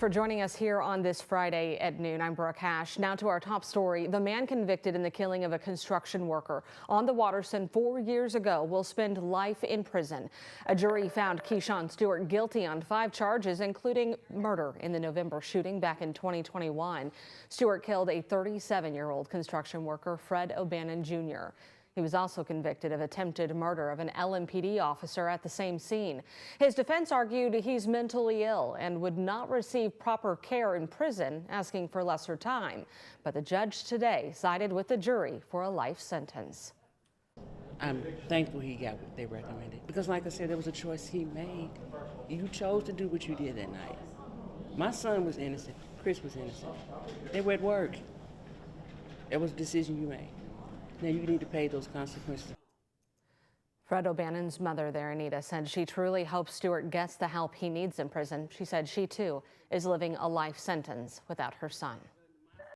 For joining us here on this Friday at noon. I'm Brooke Hash. Now to our top story. The man convicted in the killing of a construction worker on the Waterson 4 years ago will spend life in prison. A jury found Keyshawn Stewart guilty on 5 charges, including murder in the November shooting back in 2021. Stewart killed a 37-year-old construction worker, Fred O'Bannon Jr. He was also convicted of attempted murder of an LMPD officer at the same scene. His defense argued he's mentally ill and would not receive proper care in prison, asking for lesser time. But the judge today sided with the jury for a life sentence. I'm thankful he got what they recommended because, like I said, there was a choice he made. You chose to do what you did that night. My son was innocent. Chris was innocent. They were at work. It was a decision you made. Now you need to pay those consequences. Fred O'Bannon's mother there, Anita, said she truly hopes Stewart gets the help he needs in prison. She said she, too, is living a life sentence without her son.